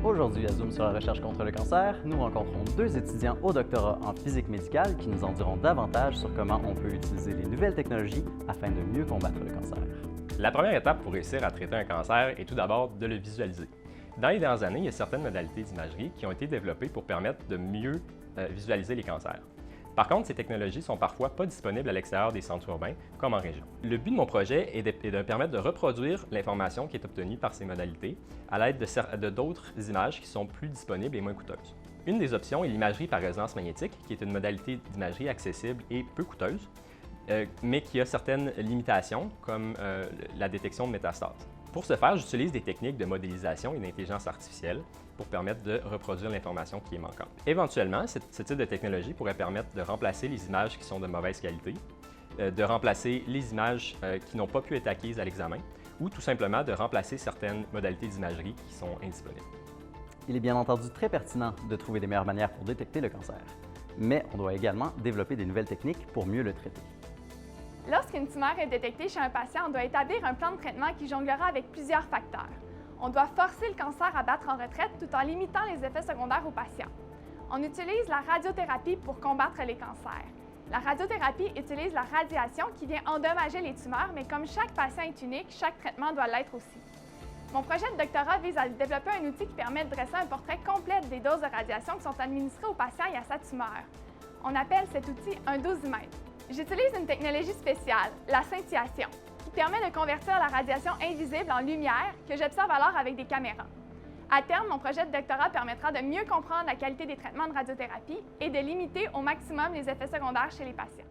Aujourd'hui, à Zoom sur la recherche contre le cancer, nous rencontrons deux étudiants au doctorat en physique médicale qui nous en diront davantage sur comment on peut utiliser les nouvelles technologies afin de mieux combattre le cancer. La première étape pour réussir à traiter un cancer est tout d'abord de le visualiser. Dans les dernières années, il y a certaines modalités d'imagerie qui ont été développées pour permettre de mieux visualiser les cancers. Par contre, ces technologies sont parfois pas disponibles à l'extérieur des centres urbains, comme en région. Le but de mon projet est de permettre de reproduire l'information qui est obtenue par ces modalités à l'aide de d'autres images qui sont plus disponibles et moins coûteuses. Une des options est l'imagerie par résonance magnétique, qui est une modalité d'imagerie accessible et peu coûteuse, mais qui a certaines limitations, comme la détection de métastases. Pour ce faire, j'utilise des techniques de modélisation et d'intelligence artificielle pour permettre de reproduire l'information qui est manquante. Éventuellement, ce type de technologie pourrait permettre de remplacer les images qui sont de mauvaise qualité, de remplacer les images qui n'ont pas pu être acquises à l'examen, ou tout simplement de remplacer certaines modalités d'imagerie qui sont indisponibles. Il est bien entendu très pertinent de trouver des meilleures manières pour détecter le cancer, mais on doit également développer des nouvelles techniques pour mieux le traiter. Lorsqu'une tumeur est détectée chez un patient, on doit établir un plan de traitement qui jonglera avec plusieurs facteurs. On doit forcer le cancer à battre en retraite tout en limitant les effets secondaires aux patients. On utilise la radiothérapie pour combattre les cancers. La radiothérapie utilise la radiation qui vient endommager les tumeurs, mais comme chaque patient est unique, chaque traitement doit l'être aussi. Mon projet de doctorat vise à développer un outil qui permet de dresser un portrait complet des doses de radiation qui sont administrées au patient et à sa tumeur. On appelle cet outil un dosimètre. J'utilise une technologie spéciale, la scintillation, qui permet de convertir la radiation invisible en lumière que j'observe alors avec des caméras. À terme, mon projet de doctorat permettra de mieux comprendre la qualité des traitements de radiothérapie et de limiter au maximum les effets secondaires chez les patients.